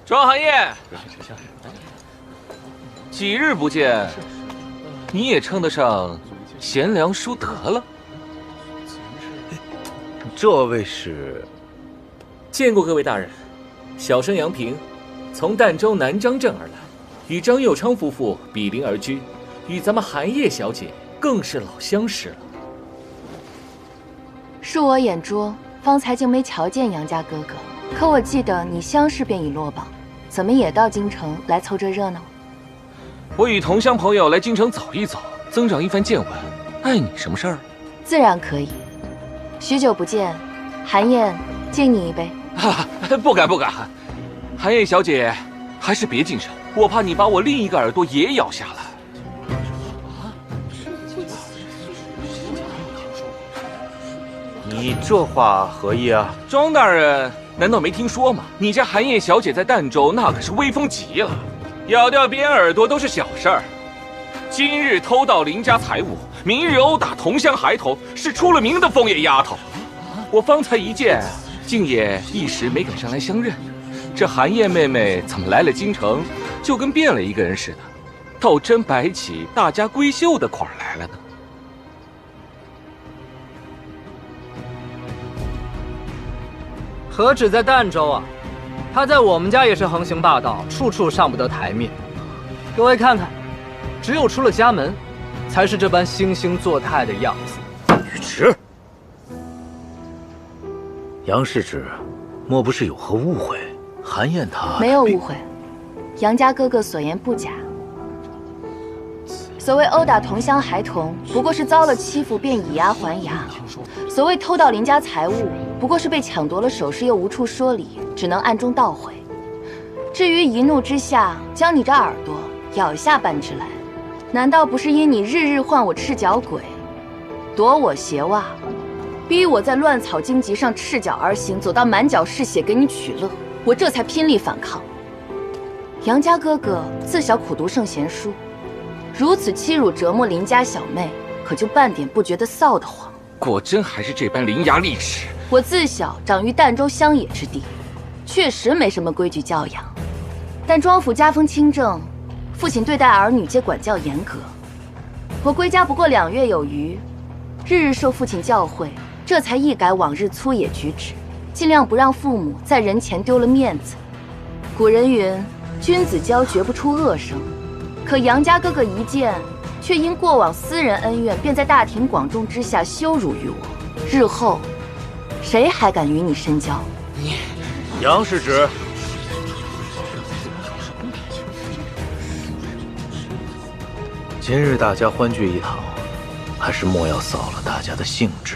庄寒燕，几日不见，你也称得上贤良淑德了。这位是？见过各位大人，小生杨平，从儋州南漳镇而来，与张佑昌夫妇比邻而居，与咱们寒叶小姐更是老相识了。恕我眼拙，方才竟没瞧见杨家哥哥。可我记得你乡试便已落榜，怎么也到京城来凑这热闹？我与同乡朋友来京城走一走，增长一番见闻，碍你什么事儿？自然可以。许久不见，寒燕敬你一杯。不敢不敢，寒燕小姐，还是别近身，我怕你把我另一个耳朵也咬下来。你这话何意啊？庄大人难道没听说吗？你家寒燕小姐在儋州那可是威风极了，咬掉别人耳朵都是小事儿，今日偷盗邻家财物，明日殴打同乡孩童，是出了名的疯野丫头。我方才一见，竟也一时没敢上来相认。这寒燕妹妹怎么来了京城，就跟变了一个人似的，倒真摆起大家闺秀的款来了呢。何止在儋州啊，他在我们家也是横行霸道，处处上不得台面。各位看看，只有出了家门，才是这般惺惺作态的样子。尉迟，杨世子，莫不是有何误会？寒燕她没有误会，杨家哥哥所言不假。所谓殴打同乡孩童，不过是遭了欺负便以牙还牙；所谓偷盗邻家财物，不过是被抢夺了首饰又无处说理，只能暗中盗回。至于一怒之下将你这耳朵咬下半只来，难道不是因你日日唤我赤脚鬼，夺我鞋袜，逼我在乱草荆棘上赤脚而行，走到满脚是血给你取乐，我这才拼力反抗。杨家哥哥自小苦读圣贤书，如此欺辱折磨邻家小妹，可就半点不觉得臊得慌？果真还是这般伶牙俐齿。我自小长于儋州乡野之地，确实没什么规矩教养，但庄府家风清正，父亲对待儿女皆管教严格。我归家不过2月有余，日日受父亲教诲，这才一改往日粗野举止，尽量不让父母在人前丢了面子。古人云，君子交绝不出恶声，可杨家哥哥一见，却因过往私人恩怨，便在大庭广众之下羞辱于我。日后，谁还敢与你深交？你，杨世子，今日大家欢聚一堂，还是莫要扫了大家的兴致，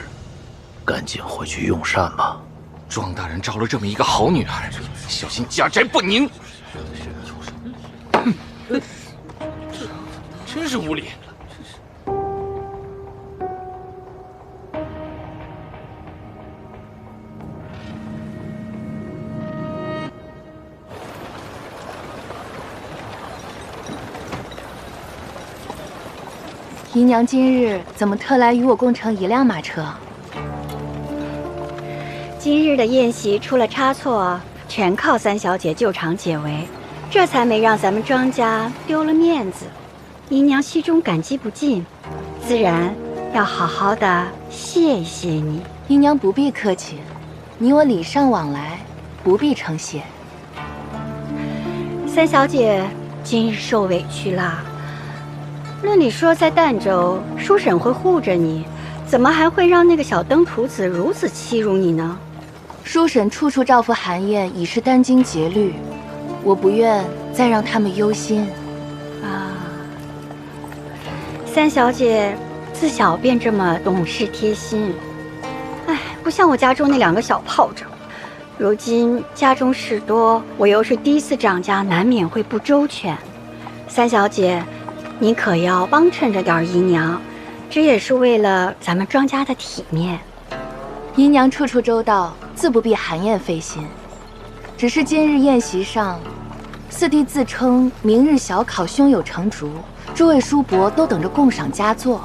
赶紧回去用膳吧。庄大人招了这么一个好女儿，小心家宅不宁。真是无礼！姨娘今日怎么特来与我共乘一辆马车？今日的宴席出了差错，全靠三小姐救场解围，这才没让咱们庄家丢了面子。姨娘心中感激不尽，自然要好好的谢谢你。姨娘不必客气，你我礼尚往来，不必称谢。三小姐今日受委屈啦。论理说，在儋州，叔婶会护着你，怎么还会让那个小登徒子如此欺辱你呢？叔婶处处照拂寒燕，已是殚精竭虑，我不愿再让他们忧心。啊，三小姐自小便这么懂事贴心，哎，不像我家中那2个小炮仗。如今家中事多，我又是第一次掌家，难免会不周全。三小姐，你可要帮衬着点姨娘，这也是为了咱们庄家的体面。姨娘处处周到，自不必寒燕费心。只是今日宴席上，四弟自称明日小考胸有成竹，诸位叔伯都等着共赏佳作，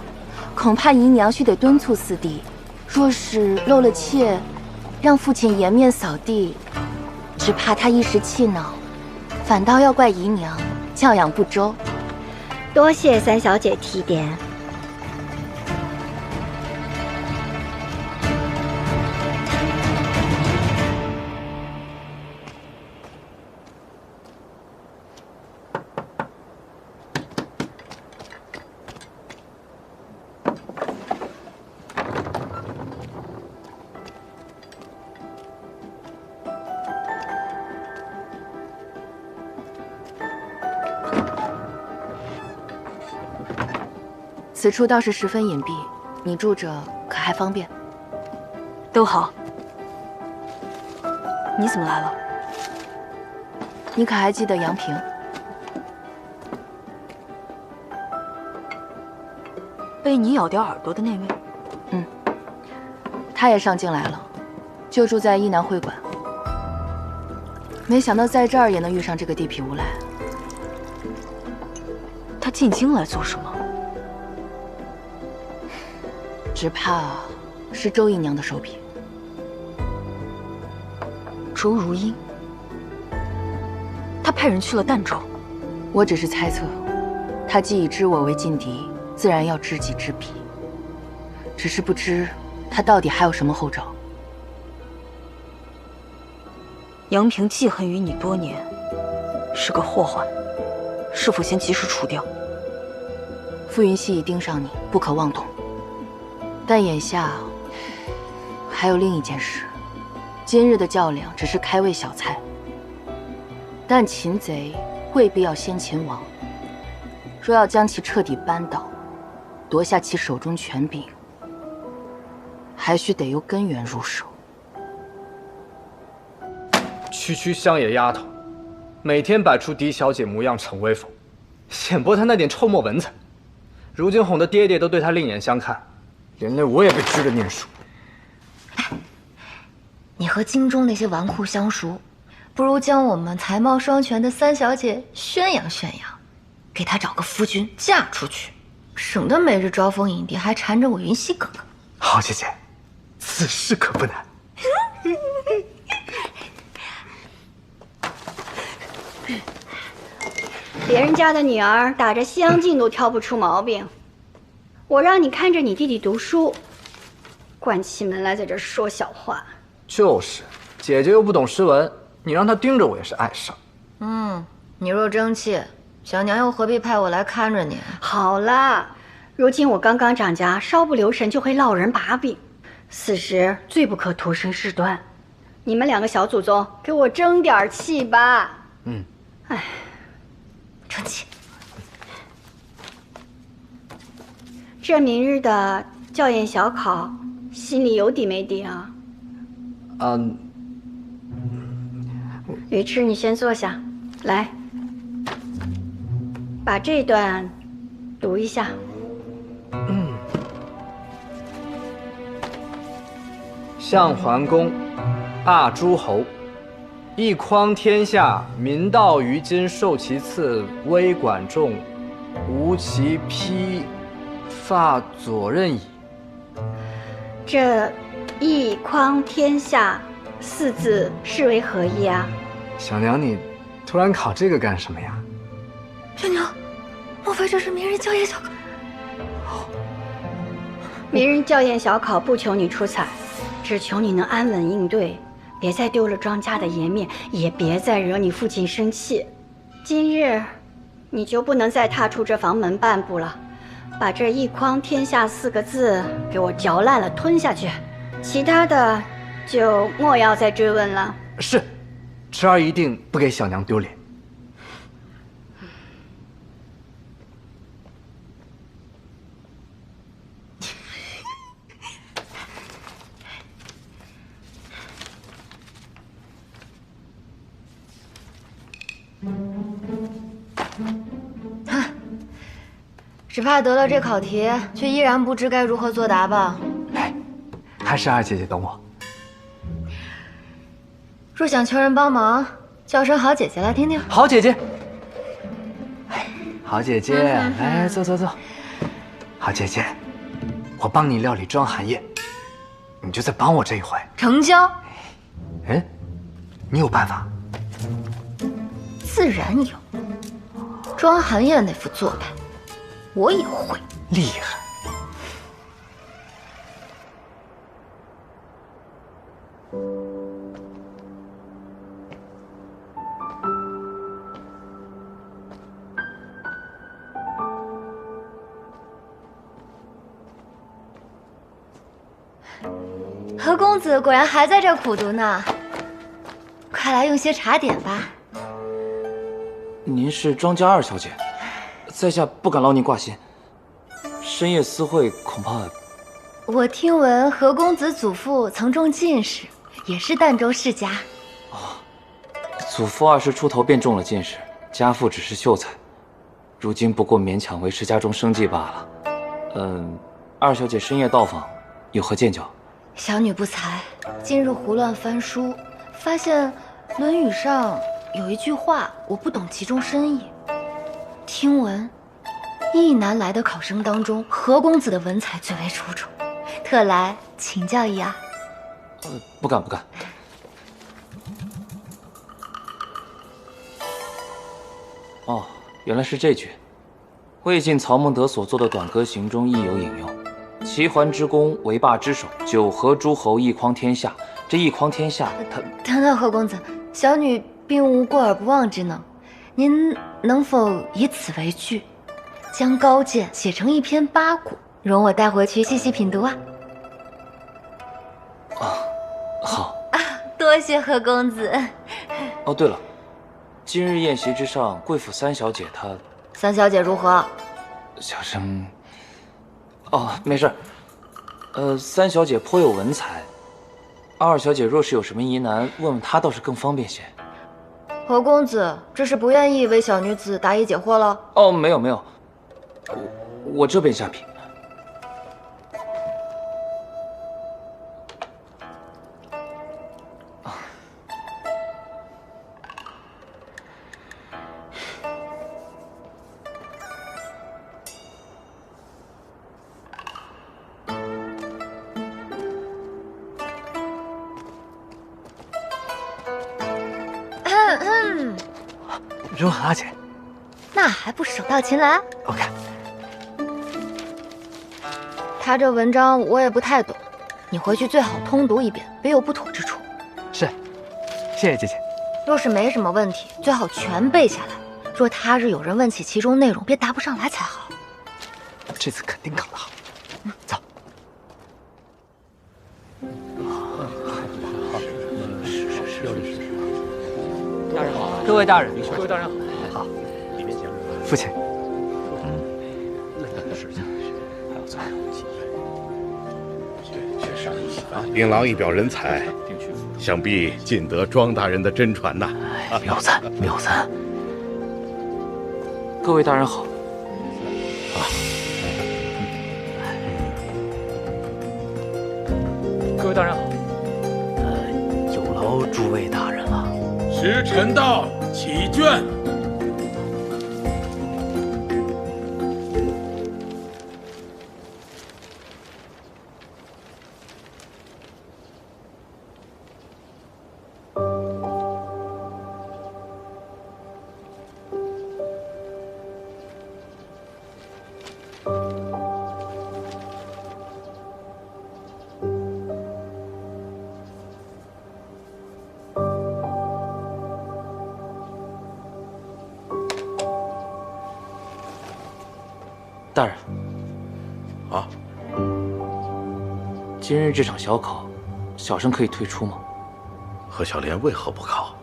恐怕姨娘须得敦促四弟，若是露了怯，让父亲颜面扫地，只怕他一时气恼，反倒要怪姨娘教养不周。多谢三小姐提点。此处倒是十分隐蔽，你住着可还方便？都好。你怎么来了？你可还记得杨平？被你咬掉耳朵的那位？他也上京来了，就住在义南会馆。没想到在这儿也能遇上这个地痞无赖。他进京来做什么？只怕是周姨娘的手笔。周如英，他派人去了儋州。我只是猜测，他既已知我为劲敌，自然要知己知彼。只是不知他到底还有什么后招。杨平记恨于你多年，是个祸患，是否先及时除掉？傅云熙已盯上你，不可妄动。但眼下还有另一件事，今日的较量只是开胃小菜，但擒贼未必要先擒王。若要将其彻底扳倒，夺下其手中权柄，还需得由根源入手。区乡野丫头，每天摆出狄小姐模样逞威风，显摆她那点臭墨文采。如今哄得爹爹都对她另眼相看，连累我也被拘了念书。你和京中那些纨绔相熟，不如将我们才貌双全的三小姐宣扬宣扬，给她找个夫君嫁出去，省得每日招蜂引蝶，还缠着我云溪哥哥。好姐姐，此事可不难。别人家的女儿打着西洋镜都挑不出毛病，我让你看着你弟弟读书，关起门来在这说小话。就是，姐姐又不懂诗文，你让她盯着我也是碍事。你若争气，小娘又何必派我来看着你？好啦，如今我刚刚掌家，稍不留神就会落人把柄，此时最不可徒生事端。你们两个小祖宗，给我争点气吧。哎，争气。这明日的校验小考，心里有底没底啊？吕雉，你先坐下，来，把这段读一下。相桓公，霸诸侯，一匡天下，民道于今受其次，微管仲，无其披发左衽矣。这一匡天下四字是为何意啊？小娘，你突然考这个干什么呀？小娘，莫非这是明日校验小考？明日校验小考不求你出彩，只求你能安稳应对，别再丢了庄家的颜面，也别再惹你父亲生气。今日你就不能再踏出这房门半步了，把这一匡天下四个字给我嚼烂了吞下去，其他的就莫要再追问了。是，侄儿一定不给小娘丢脸。只怕得了这考题，却依然不知该如何作答吧？哎，还是二姐姐懂我。若想求人帮忙，叫声好姐姐来听听。好姐姐，哎，好姐姐，来坐坐坐。好姐姐，我帮你料理庄寒夜，你就再帮我这一回。成交。哎，你有办法？自然有。庄寒燕那副做派，我也会。厉害。何公子果然还在这儿苦读呢，快来用些茶点吧。您是庄家二小姐，在下不敢劳您挂心。深夜私会恐怕……我听闻何公子祖父曾中进士，也是儋州世家。祖父20出头便中了进士，家父只是秀才，如今不过勉强维持家中生计罢了。二小姐深夜到访，有何见教？小女不才，今日胡乱翻书，发现《论语》上有一句话，我不懂其中深意。听闻一南来的考生当中，何公子的文采最为出众，特来请教一二。不敢不敢。哦，原来是这句。魏晋曹孟德所作的《短歌行》中亦有引用。齐桓之功，为霸之首，九合诸侯，一匡天下。这一匡天下，等等，何公子，小女并无过而不忘之能，您能否以此为据，将高见写成一篇八股，容我带回去细细品读啊？好啊，多谢何公子。哦，对了，今日宴席之上，贵府三小姐她……三小姐如何？小生……哦，没事。三小姐颇有文采，二小姐若是有什么疑难，问问她倒是更方便些。何公子，这是不愿意为小女子答疑解惑了？哦，没有没有，我这便下品。如何，阿姐？那还不手到擒来？我看他这文章我也不太懂，你回去最好通读一遍，别有不妥之处。是，谢谢姐姐。若是没什么问题，最好全背下来。若他日有人问起其中内容，别答不上来才好。这次肯定考得好。走。大人好，各位大人，各位大人好。好，父亲。令郎一表人才，想必尽得庄大人的真传呐。妙赞，妙赞。各位大人好。各位大人好。有劳诸位大人了。时辰到，起卷。大人，啊，今日这场小考，小生可以退出吗？何小莲为何不考？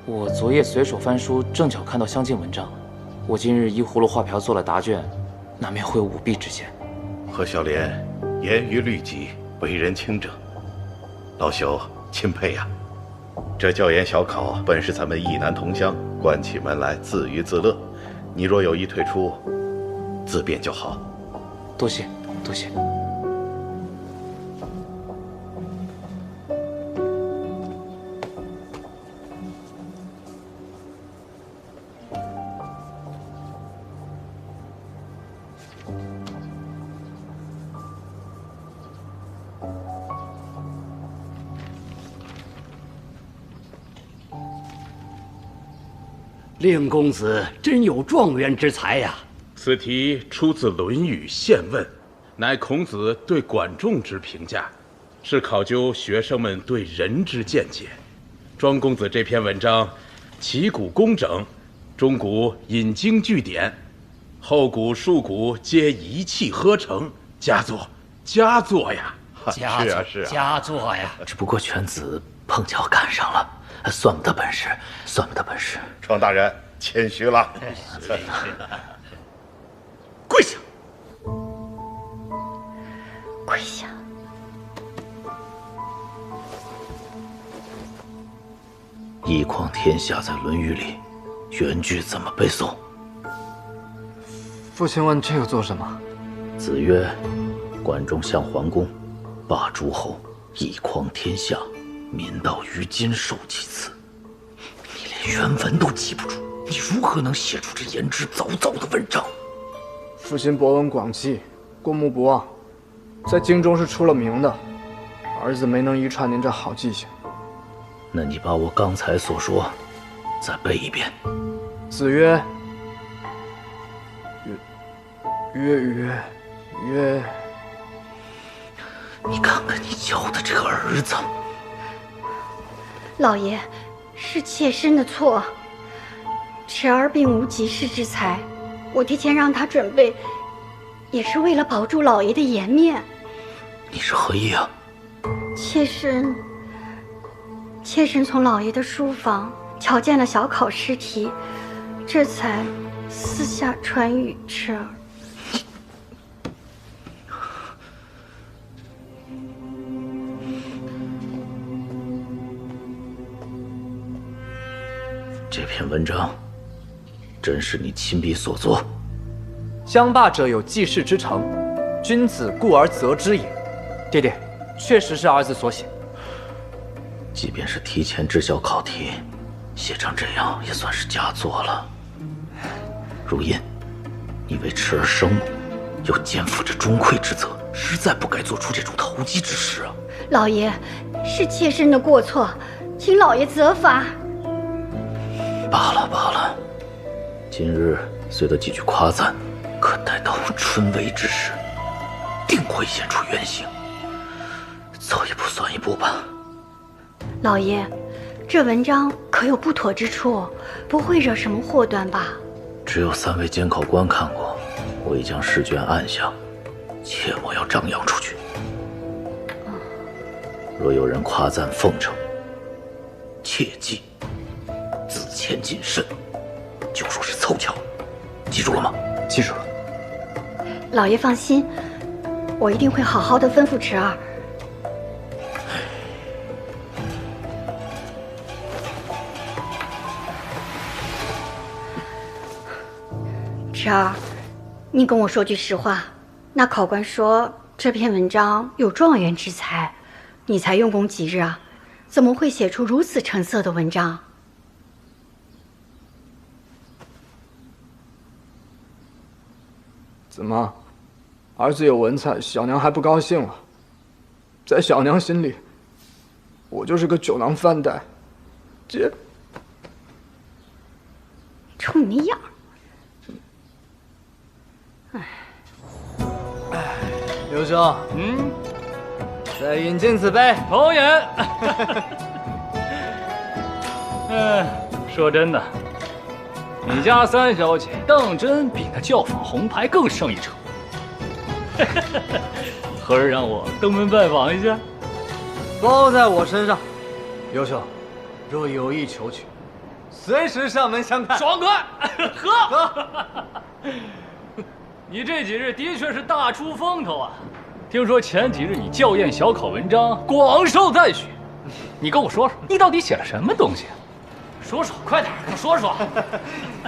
我昨夜随手翻书，正巧看到相近文章。我今日依葫芦画瓢做了答卷，难免会有舞弊之嫌。何小莲严于律己，为人清正，老朽钦佩呀。这教研小考本是咱们义南同乡关起门来自娱自乐，你若有意退出，自便就好。多谢，多谢。令公子真有状元之才呀！此题出自《论语·宪问》，乃孔子对管仲之评价，是考究学生们对人之见解。庄公子这篇文章，起古工整，中古引经据典，后古述古皆一气呵成，佳作，佳作呀！佳作，佳作呀！只不过犬子碰巧赶上了，算不得本事，算不得本事。庄大人谦虚了，跪下，跪下。一匡天下在《论语》里，原句怎么背诵？父亲问这个做什么？子曰：“管仲向桓公，霸诸侯，一匡天下，民道于今，受其次。”你连原文都记不住，你如何能写出这言之凿凿的文章？父亲博闻广记，过目不忘，在京中是出了名的。儿子没能遗传您这好记性。那你把我刚才所说再背一遍。子曰：“曰。”你看看你教的这个儿子。老爷，是妾身的错。池儿并无及世之才，我提前让他准备，也是为了保住老爷的颜面。你是何意啊？妾身从老爷的书房瞧见了小考试题，这才私下传与池儿。这篇文章真是你亲笔所作？将霸者有济世之诚，君子固而责之也。爹爹，确实是儿子所写。即便是提前知晓考题，写成这样也算是佳作了。如印，你为池儿生母，又肩负着钟馗之责，实在不该做出这种投机之事啊！老爷，是妾身的过错，请老爷责罚。罢了，今日虽得几句夸赞，可待到春闱之时，定会现出原形。走一步算一步吧。老爷，这文章可有不妥之处？不会惹什么祸端吧？只有3位监考官看过，我已将试卷按下，切莫要张扬出去。若有人夸赞奉承，切记自谦谨慎，就说是凑巧。记住了吗？记住了。老爷放心，我一定会好好的吩咐池儿。池儿，你跟我说句实话，那考官说这篇文章有状元之才，你才用功几日啊？怎么会写出如此成色的文章？怎么，儿子有文采，小娘还不高兴了？在小娘心里，我就是个酒囊饭袋。冲你那样。刘兄，再饮尽此杯。侯爷，说真的，你家3小姐当真比那教坊红牌更胜一筹。何日让我登门拜访一下？包在我身上。刘兄，若有意求娶，随时上门相看。爽快，喝！你这几日的确是大出风头啊！听说前几日你校验小考文章广受赞许，你跟我说说，你到底写了什么东西？说说，快点，快说说。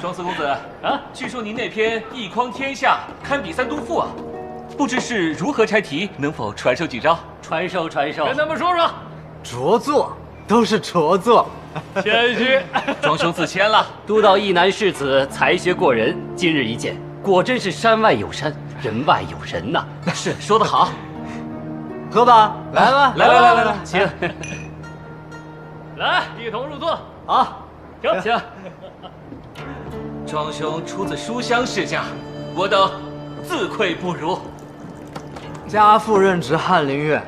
庄四公子啊，据说您那篇《一匡天下》堪比3都赋啊，不知是如何拆题，能否传授几招？传授，跟他们说说。拙作，都是拙作。谦虚，庄兄自谦了。都道一南世子才学过人，今日一见，果真是山外有山，人外有人呐。是，说得好。喝吧，来吧，来，请。来，一同入座。好，请。庄兄出自书香世家，我等自愧不如。家父任职翰林院，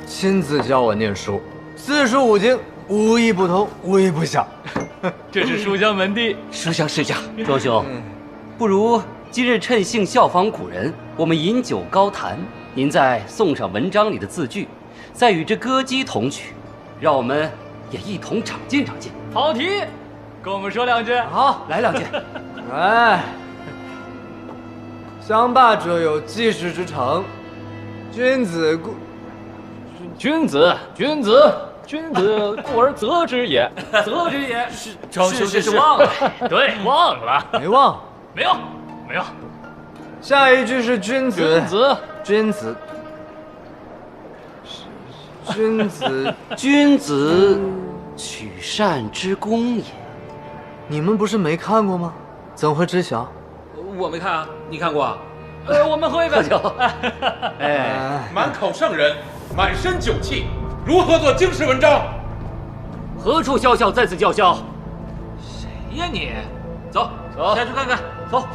亲自教我念书，4书5经，无一不通，无一不晓。这是书香门第，书香世家。庄兄，不如今日趁兴效仿古人，我们饮酒高谈。您再送上文章里的字句，再与这歌姬同曲，让我们也一同长进长进。好题，跟我们说2句。好，来2句。哎，相霸者有济世之诚，君子固故而责之也，责之也。庄兄是忘了，对，忘了，没忘，没有。下一句是君子，君子，取善之功也。你们不是没看过吗？怎会知晓？我没看啊，你看过啊？我们喝一杯酒。哎，满口圣人，满身酒气，如何做经世文章？何处笑笑在此叫嚣？谁呀你？走，下去看看。走。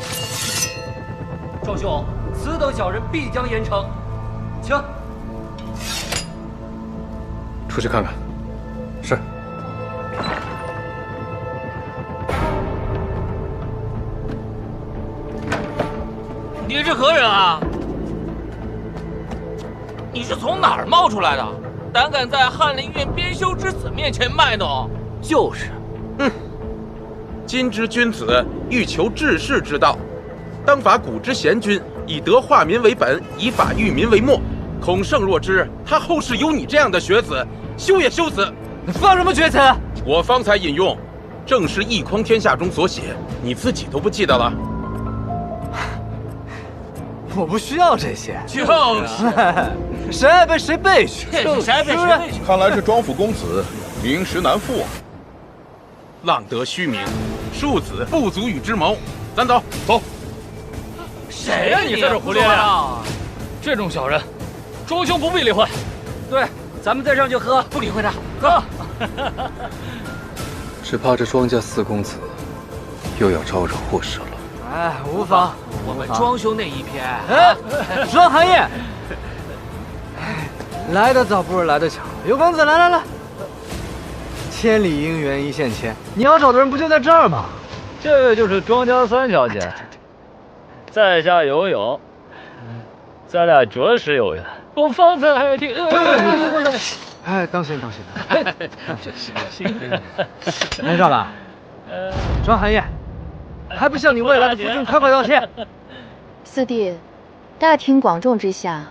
庄兄，此等小人必将严惩，请。出去看看。是。你是何人啊？你是从哪儿冒出来的？胆敢在翰林院编修之子面前卖弄？就是。今之君子欲求治世之道，当法古之贤君，以德化民为本，以法育民为末。孔圣若知他后世有你这样的学子，休也休死！你放什么厥词？我方才引用，正是《一匡天下》中所写，你自己都不记得了？我不需要这些。就是，谁爱背谁背去。谁爱背谁背去。看来这庄府公子名实难副啊。浪得虚名，庶子不足与之谋。咱走。谁呀？你在这胡咧咧？这种小人，庄兄不必理会。对，咱们再上去喝，不理会他，喝。只怕这庄家4公子又要招惹祸事了。哎，无妨。我们庄兄那一片。哎，庄寒夜，来得早不如来得巧。尤公子，来，千里姻缘一线牵，你要找的人不就在这儿吗？这位就是庄家3小姐，在下游泳，咱俩着实有缘。我方才还听，哎，当心！没事吧？庄寒夜，还不向你未来的夫君快道歉？四弟，大庭广众之下，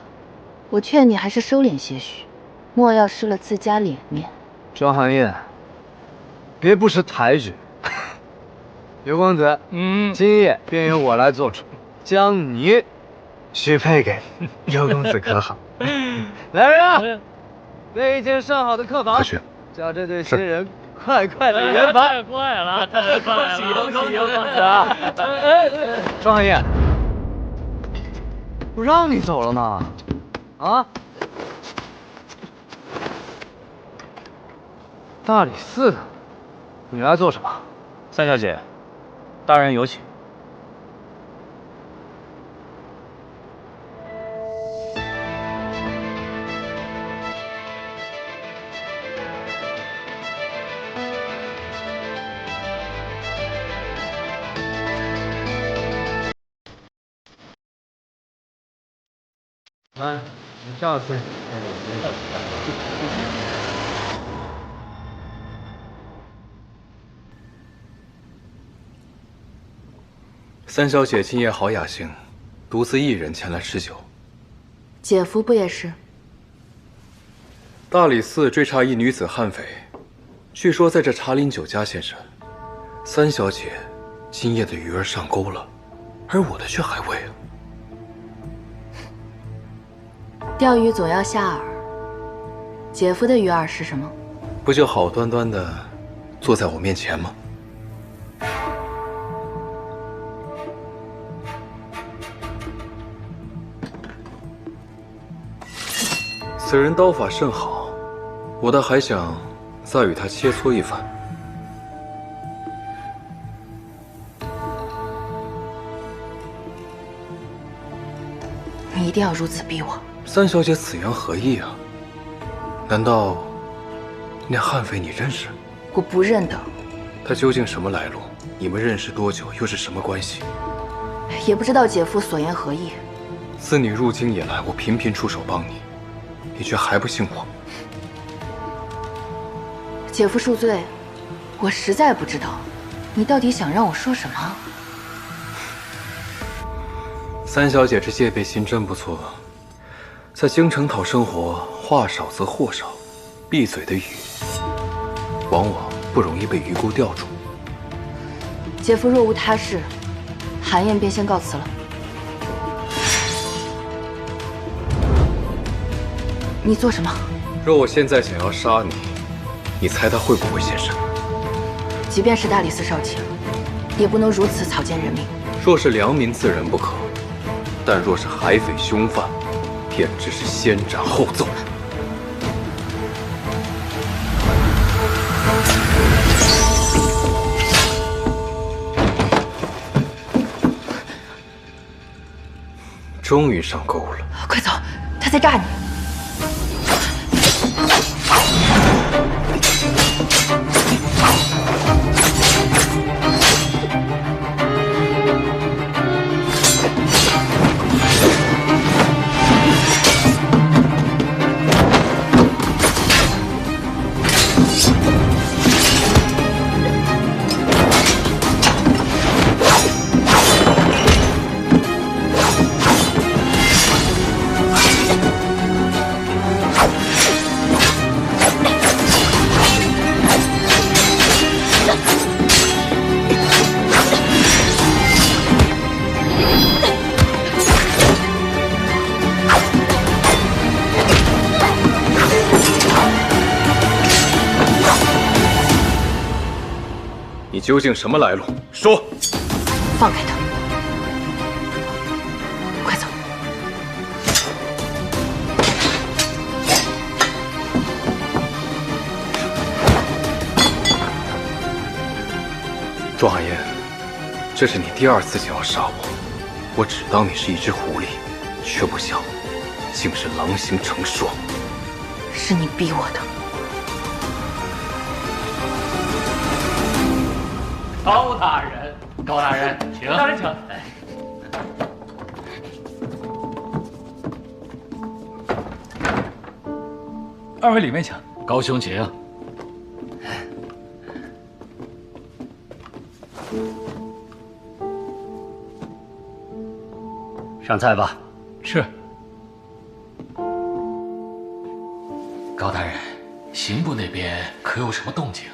我劝你还是收敛些许，莫要失了自家脸面。庄寒夜，别不识抬举。尤公子，今夜便由我来做主，将你许配给尤公子，可好？来人啊，备一间上好的客房，叫这对新人快的圆房。太快了！恭喜尤公子！庄寒夜，不让你走了吗？啊？大理寺的，你来做什么？3小姐，大人有请。来，你上去。3小姐今夜好雅兴，独自一人前来吃酒。姐夫不也是？大理寺追查一女子悍匪，据说在这茶林酒家现身。3小姐今夜的鱼儿上钩了，而我的却还未。钓鱼总要下饵，姐夫的鱼饵是什么？不就好端端的坐在我面前吗？此人刀法甚好，我倒还想再与他切磋一番。你一定要如此逼我。三小姐此言何意啊？难道那悍匪你认识？我不认得。他究竟什么来路？你们认识多久？又是什么关系？也不知道姐夫所言何意。自你入京以来，我频频出手帮你，你却还不信我。姐夫恕罪，我实在不知道，你到底想让我说什么？三小姐这戒备心真不错，在京城讨生活，话少则祸少，闭嘴的鱼，往往不容易被鱼钩钓住。姐夫若无他事，韩燕便先告辞了。你做什么？若我现在想要杀你，你猜他会不会现身？即便是大理寺少卿，也不能如此草菅人命。若是良民自然不可，但若是海匪凶犯，便只是先斩后奏。终于上钩了！快走，他在炸你！你究竟什么来路？说！放开他！快走！庄寒烟，这是你第2次想要杀我，我只当你是一只狐狸，却不想竟是狼行成双。是你逼我的。高大人，高大人，请。大人请。二位里面请。高兄请。上菜吧。是。高大人，刑部那边可有什么动静？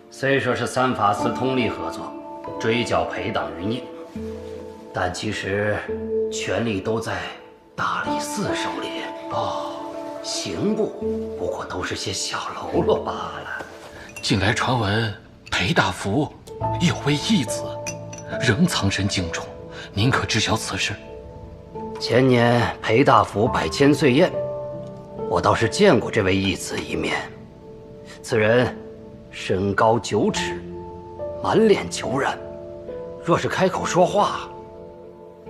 虽说是三法司通力合作，追剿裴党余孽，但其实权力都在大理寺手里。刑部不过都是些小喽啰罢了。近来传闻裴大福有位义子，仍藏身京中，您可知晓此事？前年裴大福摆千岁宴，我倒是见过这位义子一面。此人身高9尺，满脸虬髯，若是开口说话，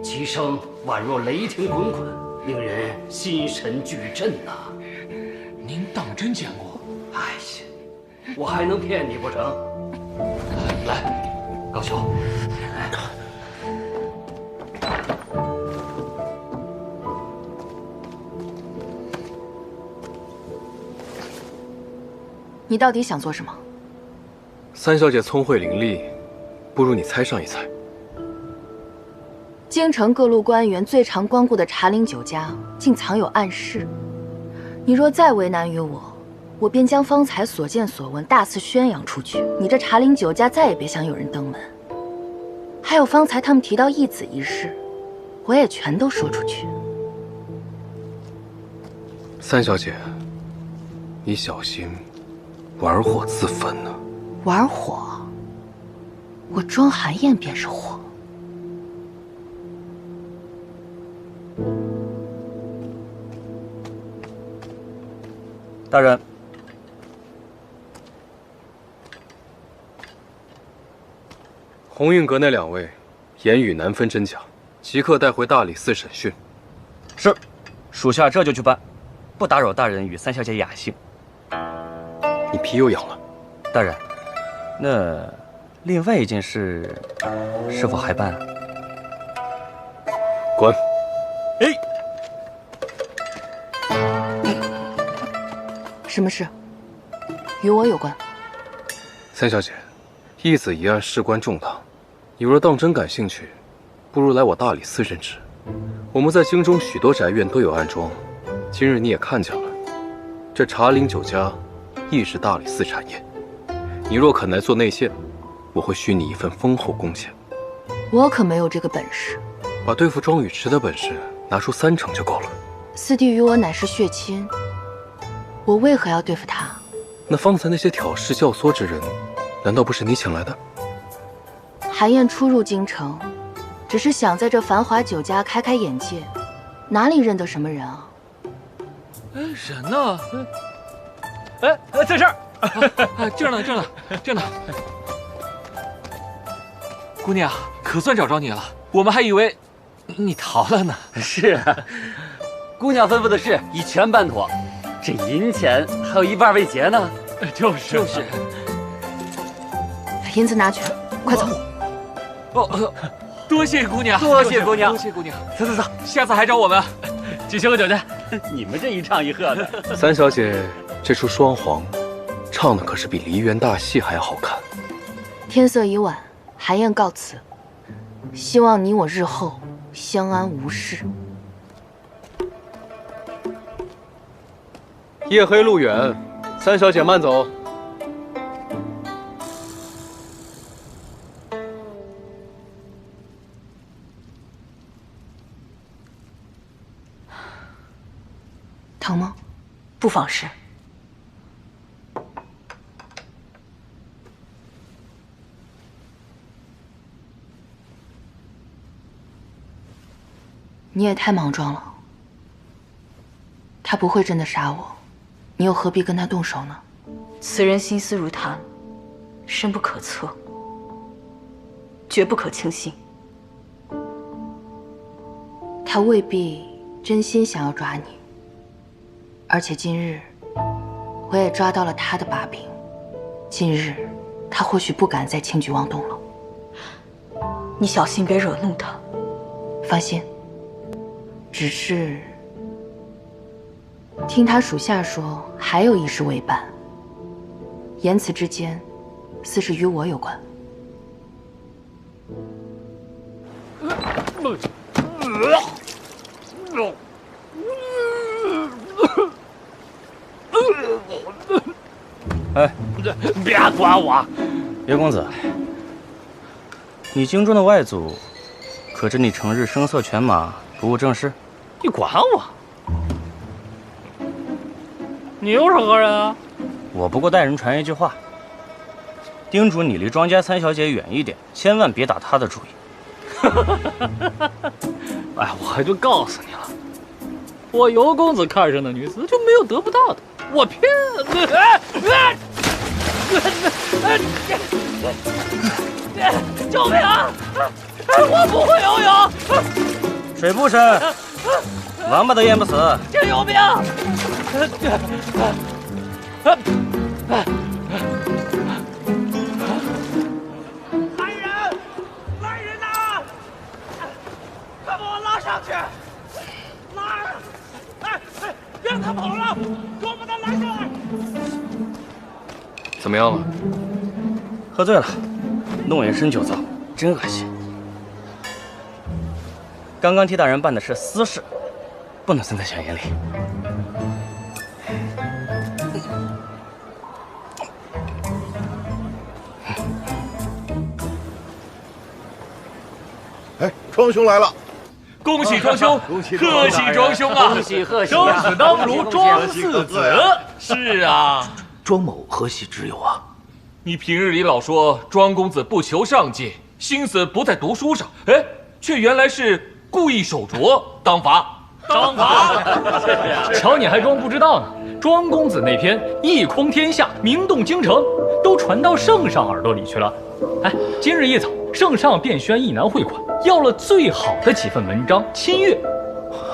其声宛若雷霆滚滚，令人心神俱震呐。您当真见过？哎呀，我还能骗你不成？来，高兄，你到底想做什么？三小姐聪慧伶俐，不如你猜上一猜。京城各路官员最常光顾的茶陵酒家，竟藏有暗室。你若再为难于我，我便将方才所见所闻大肆宣扬出去，你这茶陵酒家再也别想有人登门。还有方才他们提到义子一事，我也全都说出去。三小姐，你小心玩火自焚呢。玩火？我庄寒燕便是火。大人，鸿运阁那2位言语难分真假，即刻带回大理寺审讯。是，属下这就去办，不打扰大人与三小姐雅兴。你皮又痒了，大人。那另外一件事，是否还办？滚！什么事？与我有关。三小姐，义子一案事关重大，你若当真感兴趣，不如来我大理寺任职。我们在京中许多宅院都有暗桩，今日你也看见了，这茶陵酒家亦是大理寺产业。你若肯来做内线，我会许你一份丰厚工钱。我可没有这个本事。把对付庄宇驰的本事拿出30%就够了。四弟与我乃是血亲，我为何要对付他？那方才那些挑事教唆之人，难道不是你请来的？韩燕初入京城，只是想在这繁华酒家开开眼界，哪里认得什么人啊？人呢？在这儿。这儿呢，这儿呢。姑娘，可算找着你了，我们还以为你逃了呢。是啊，姑娘吩咐的事已全办妥，这银钱还有1半未结呢。就是。银子拿去，快走。多谢姑娘，多谢姑娘。走，下次还找我们，继续喝酒去。你们这一唱一和的。三小姐，这出双簧唱的可是比梨园大戏还要好看。天色已晚，韩燕告辞。希望你我日后相安无事。夜黑路远，三小姐慢走。疼吗？不妨事。你也太莽撞了。他不会真的杀我，你又何必跟他动手呢？此人心思如潭，深不可测，绝不可轻信。他未必真心想要抓你，而且今日我也抓到了他的把柄。今日他或许不敢再轻举妄动了。你小心别惹怒他。放心。只是听他属下说，还有一事未办，言辞之间，似是与我有关。哎，别管我！别公子，你京中的外祖，可知你成日声色犬马，不务正事？你管我？你又是何人啊？我不过带人传一句话，叮嘱你离庄家三小姐远一点，千万别打她的主意。哎，我还就告诉你了，我尤公子看上的女子就没有得不到的，我偏……救命啊！我不会游泳，水不深，王八都淹不死。救命！来人呐！快把我拉上去！拉！让他跑了，给我把他拉上来！怎么样了？喝醉了，弄眼生酒糟，真恶心。刚刚替大人办的是私事，不能算在小眼里。哎，庄兄来了！恭喜庄兄，贺喜庄兄啊！恭喜贺喜！生死当如庄四子。是啊，庄某何喜之有啊？你平日里老说庄公子不求上进，心思不在读书上，哎，却原来是故意手镯当罚。当罚！瞧你还装不知道呢！庄公子那篇一匡天下，名动京城，都传到圣上耳朵里去了。哎，今日一早，圣上便宣义南会馆，要了最好的几份文章亲阅。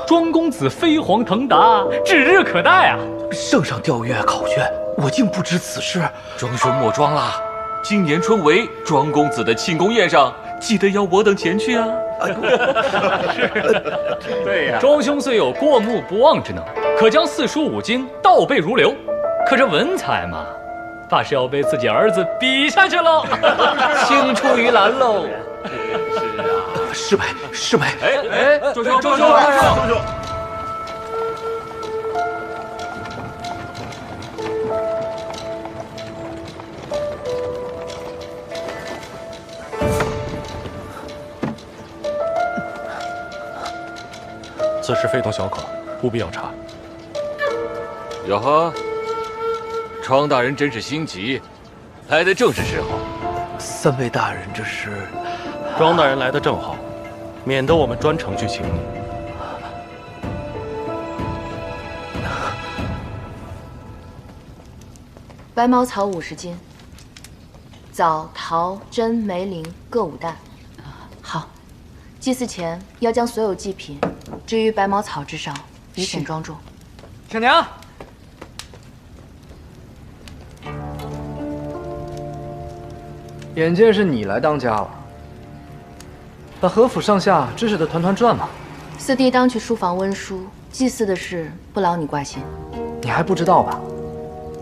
庄公子飞黄腾达，指日可待啊！圣上调阅考卷，我竟不知此事。庄孙莫装啦，今年春闱，庄公子的庆功宴上，记得要我等前去啊！对呀，庄兄虽有过目不忘之能，可将四书五经倒背如流，可这文采嘛，怕是要被自己儿子比下去喽，青出于蓝喽。师妹，师妹，周兄，此事非同小可，务必要查。哟呵，庄大人真是心急，来的正是时候。三位大人，这是？庄大人来的正好，免得我们专程去请你。白茅草50斤，枣、桃、榛、梅、林各5担。好，祭祀前要将所有祭品置于白茅草之上，以显庄重。小娘，眼见是你来当家了。把何府上下指使得团团转吗？四弟当去书房温书，祭祀的事不劳你挂心。你还不知道吧？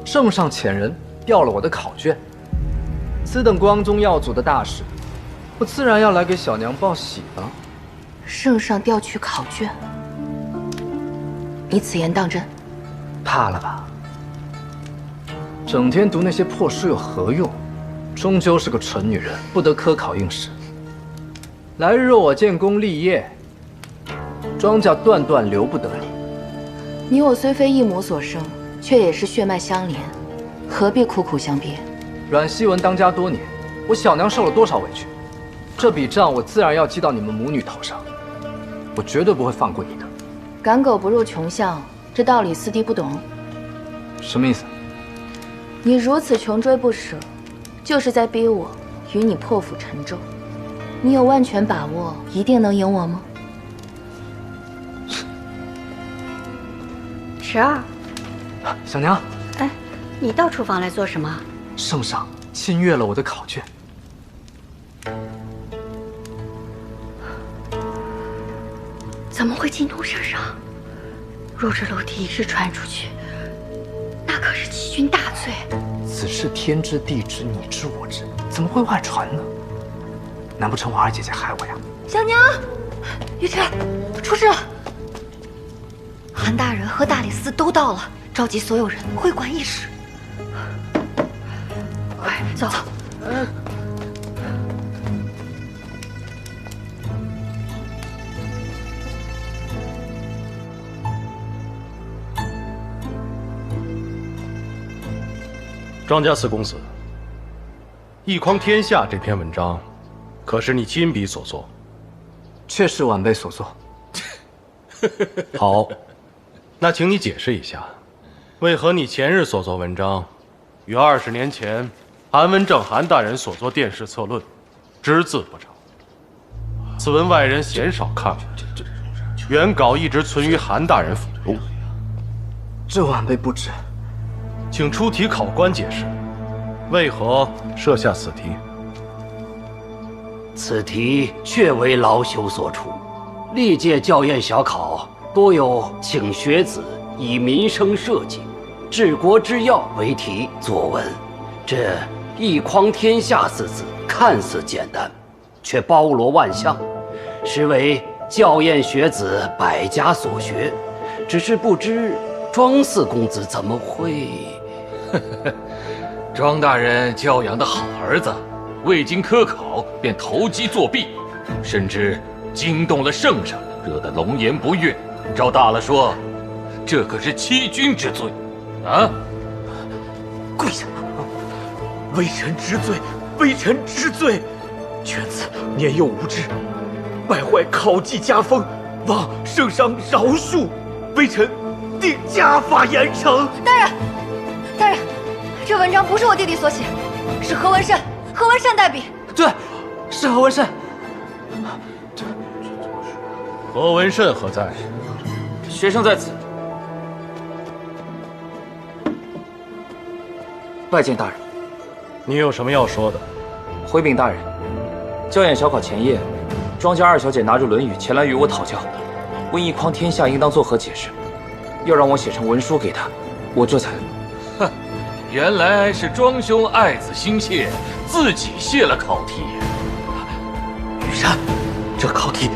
圣上遣人调了我的考卷，此等光宗耀祖的大事，我自然要来给小娘报喜了。圣上调取考卷，你此言当真？怕了吧？整天读那些破书有何用？终究是个蠢女人，不得科考应试。来日若我建功立业，庄家断断留不得你。你我虽非一母所生，却也是血脉相连，何必苦苦相逼？阮希文当家多年，我小娘受了多少委屈？这笔账我自然要记到你们母女头上，我绝对不会放过你的。赶狗不入穷巷，这道理四弟不懂。什么意思？你如此穷追不舍，就是在逼我与你破釜沉舟。你有万全把握一定能赢我吗？12，小娘，哎，你到厨房来做什么？圣上亲阅了我的考卷。怎么会惊动圣上？若这楼梯一直传出去，那可是欺君大罪。此事天知地知，你知我知，怎么会外传呢？难不成我二姐姐害我呀？小娘，玉琛，出事了！韩大人和大理寺都到了，召集所有人会馆议事。快走！庄家四公子，一匡天下这篇文章，可是你亲笔所作？确是晚辈所作。好，那请你解释一下，为何你前日所作文章，与20年前韩文正韩大人所作殿试策论，只字不差。此文外人鲜少看过，原稿一直存于韩大人府中。这晚辈不知。请出题考官解释，为何设下此题？此题确为老朽所出。历届校验小考多有请学子以民生社稷、治国之要为题作文，这“一匡天下”四字看似简单，却包罗万象，实为校验学子百家所学。只是不知庄四公子怎么会？庄大人教养的好儿子，未经科考便投机作弊，甚至惊动了圣上，惹得龙颜不悦。照大了说，这可是欺君之罪，啊！跪下！微臣知罪，微臣知罪。犬子年幼无知，败坏考绩家风，望圣上饶恕。微臣定加法严惩。大人，大人，这文章不是我弟弟所写，是何文慎，何文慎代笔。对，是何文慎。何文慎何在？学生在此，拜见大人。你有什么要说的？回禀大人，校验小考前夜，庄家二小姐拿着《论语》前来与我讨教，问一匡天下应当作何解释，要让我写成文书给他，我这才……哼，原来是庄兄爱子心切，自己泄了考题。羽山，这考题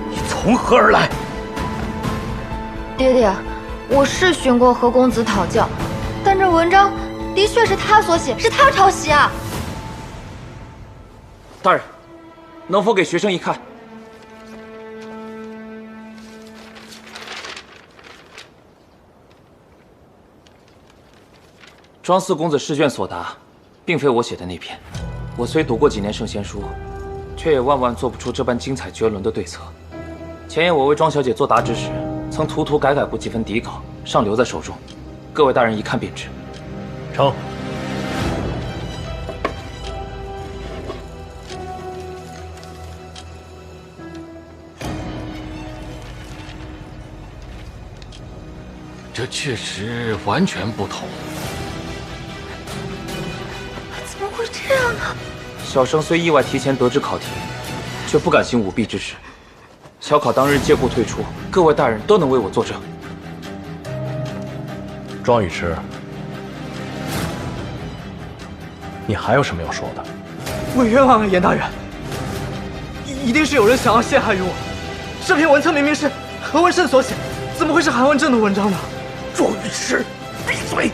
你从何而来？爹爹，我是寻过何公子讨教，但这文章的确是他所写，是他抄袭啊！大人，能否给学生一看？庄四公子试卷所答，并非我写的那篇。我虽读过几年圣贤书，却也万万做不出这般精彩绝伦的对策。前夜我为庄小姐作答之时，曾涂涂改改过几份底稿，尚留在手中。各位大人一看便知。成。这确实完全不同。怎么会这样呢？小生虽意外提前得知考题，却不敢行舞弊之事。小考当日借故退出，各位大人都能为我作证。庄宇驰，你还有什么要说的？我冤枉了严大人，一定是有人想要陷害于我。这篇文册明明是何文胜所写，怎么会是韩文正的文章呢？庄宇驰，闭嘴！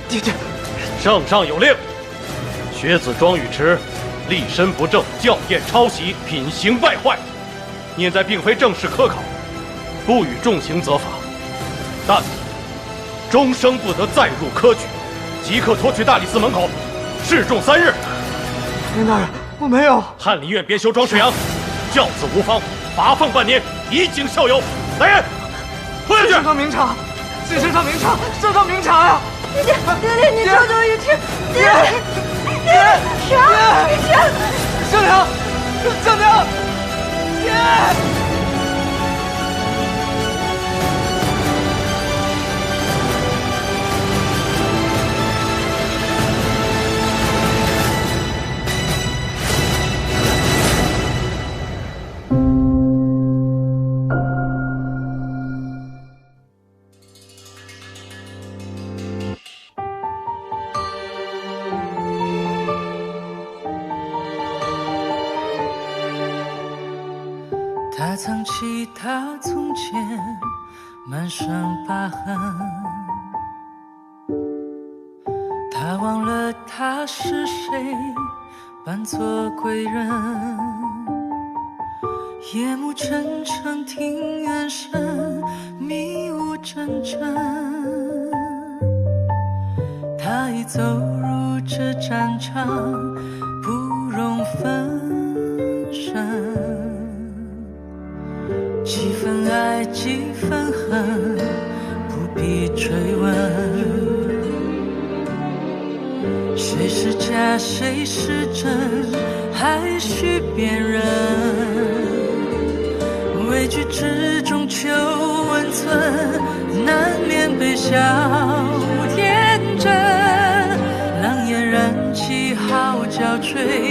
爹爹，圣上有令，学子庄宇驰立身不正，校验抄袭，品行败坏，念在并非正式科考，不予重刑责罚，但终生不得再入科举，即刻拖去大理寺门口，示众3日。严大人，我没有。翰林院编修庄世阳，教子无方，罚俸半年，以儆效尤。来人，拖下去！圣上明察，请圣上明察，圣上明察呀！爹爹，你救救宇驰！爹，宇驰，圣娘，圣娘，爹！他曾记他从前满身疤痕，他忘了他是谁，扮作贵人。夜幕沉沉听远声，迷雾阵阵。他已走入这战场，不容分身。几分爱，几分恨，不必追问。谁是假，谁是真，还需辨认。畏惧之中求温存，难免被笑天真。狼烟燃起号角吹，